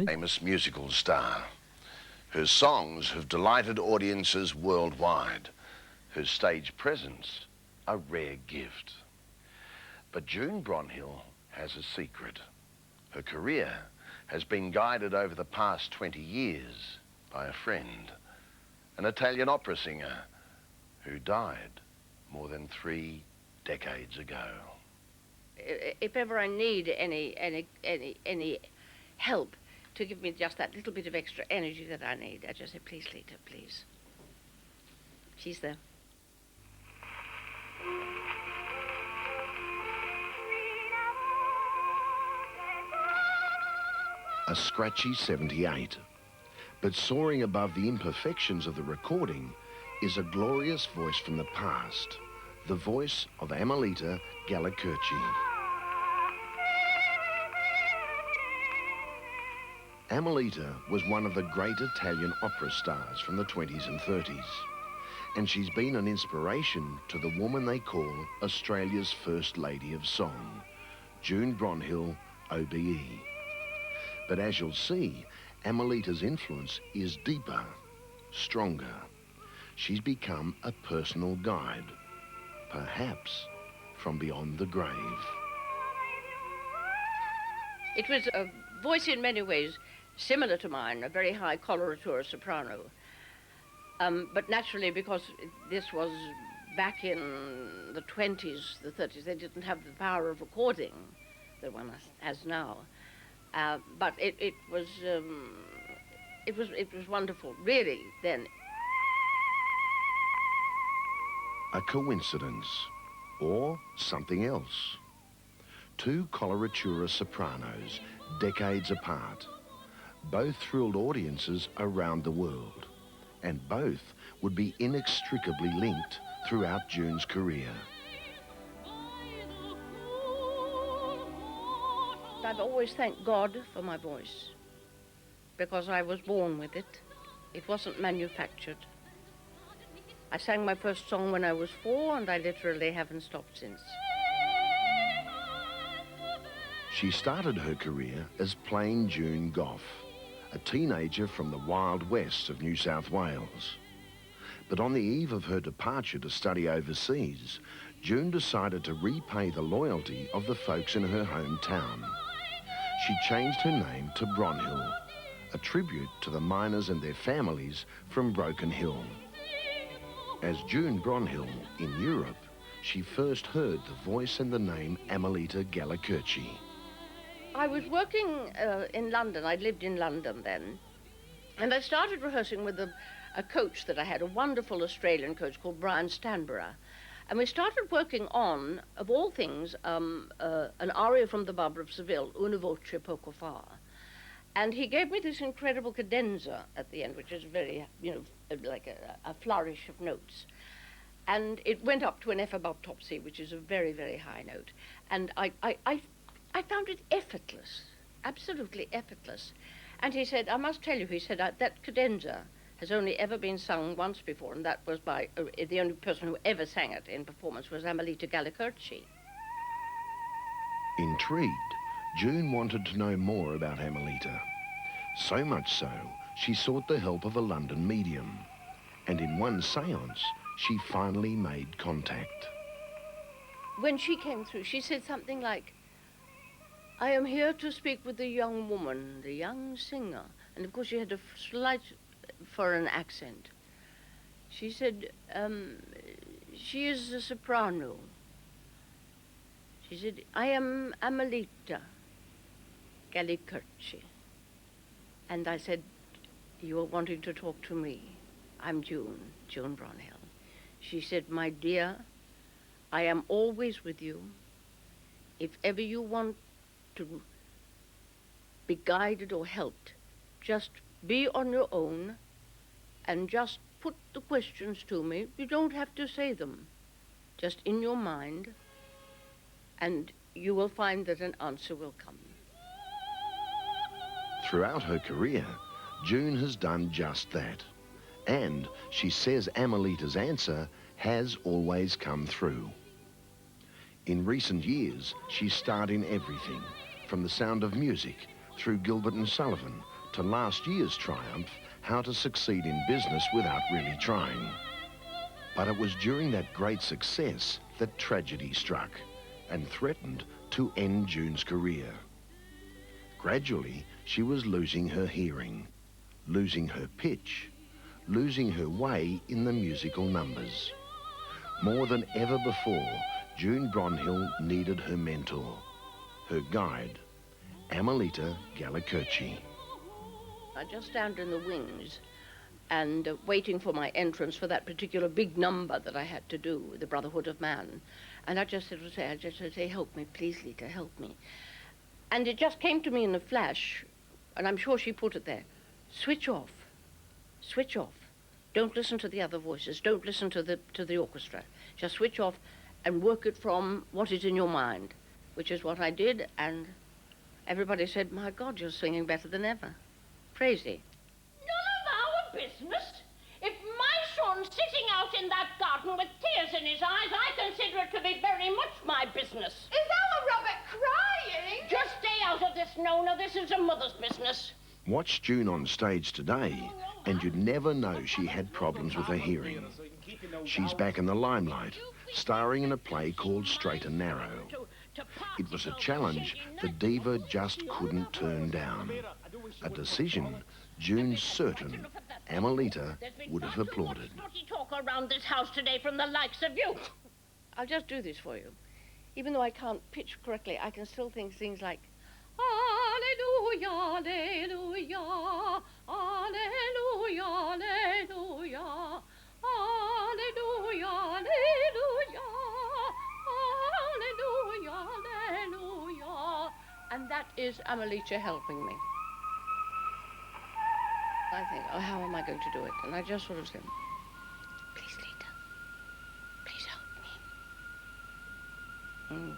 Famous musical star. Her songs have delighted audiences worldwide. Her stage presence, a rare gift. But June Bronhill has a secret. Her career has been guided over the past 20 years by a friend, an Italian opera singer who died more than 3 decades ago. If ever I need any help to give me just that little bit of extra energy that I need, I just say, please, Lita, please. She's there. A scratchy 78, but soaring above the imperfections of the recording is a glorious voice from the past, the voice of Amelita Galli-Curci. Amelita was one of the great Italian opera stars from the 20s and 30s, and she's been an inspiration to the woman they call Australia's First Lady of Song, June Bronhill, OBE. But as you'll see, Amelita's influence is deeper, stronger. She's become a personal guide, perhaps from beyond the grave. It was a voice in many ways similar to mine, a very high coloratura soprano. But naturally, because this was back in the 20s, the 30s, they didn't have the power of recording that one has now. But it was wonderful, really, then. A coincidence, or something else. 2 coloratura sopranos, decades apart. Both thrilled audiences around the world, and both would be inextricably linked throughout June's career. I've always thanked God for my voice, because I was born with it. It wasn't manufactured. I sang my first song when I was 4, and I literally haven't stopped since. She started her career as plain June Goff, a teenager from the wild west of New South Wales. But on the eve of her departure to study overseas, June decided to repay the loyalty of the folks in her hometown. She changed her name to Bronhill, a tribute to the miners and their families from Broken Hill. As June Bronhill in Europe, she first heard the voice and the name Amelita Galli-Curci. I was working in London. I'd lived in London then. And I started rehearsing with a coach that I had, a wonderful Australian coach called Brian Stanborough. And we started working on, of all things, an aria from the Barber of Seville, Una voce poco fa. And he gave me this incredible cadenza at the end, which is very, like a flourish of notes. And it went up to an F above top C, which is a very, very high note. And I found it effortless, absolutely effortless. And he said, I must tell you, he said, that cadenza has only ever been sung once before, and that was by, the only person who ever sang it in performance was Amelita Galli-Curci. Intrigued, June wanted to know more about Amelita. So much so, she sought the help of a London medium. And in one séance, she finally made contact. When she came through, she said something like, I am here to speak with the young woman, the young singer. And of course she had a slight foreign accent. She said, she is a soprano. She said, I am Amelita Galli-Curci. And I said, you are wanting to talk to me. I'm June Bronhill. She said, my dear, I am always with you. If ever you want to be guided or helped, just be on your own and just put the questions to me. You don't have to say them, just in your mind, and you will find that an answer will come. Throughout her career, June has done just that. And she says Amelita's answer has always come through. In recent years, she's starred in everything, from The Sound of Music, through Gilbert and Sullivan to last year's triumph, How to Succeed in Business Without Really Trying. But it was during that great success that tragedy struck and threatened to end June's career. Gradually, she was losing her hearing, losing her pitch, losing her way in the musical numbers. More than ever before, June Bronhill needed her mentor, her guide, Amelita Galli-Curci. I just stand in the wings and waiting for my entrance for that particular big number that I had to do, the Brotherhood of Man. And I just would say, help me, please, Lita, help me. And it just came to me in a flash, and I'm sure she put it there. Switch off. Switch off. Don't listen to the other voices. Don't listen to the orchestra. Just switch off and work it from what is in your mind, which is what I did, and everybody said, my God, you're singing better than ever. Crazy. None of our business. If my son's sitting out in that garden with tears in his eyes, I consider it to be very much my business. Is our Robert crying? Just stay out of this, Nona. This is a mother's business. Watch June on stage today, and you'd never know she had problems with her hearing. She's back in the limelight, starring in a play called Straight and Narrow. It was a challenge the diva just couldn't turn down. A decision June's certain Amelita would have applauded. Talk around this house today from the likes of you. I'll just do this for you. Even though I can't pitch correctly, I can still think things like, Alleluia, Alleluia, Alleluia, Alleluia, Alleluia, Alleluia, Alleluia, Alleluia. And that is Amelita helping me. I think, oh, how am I going to do it? And I just sort of said, please, Lita, please help me.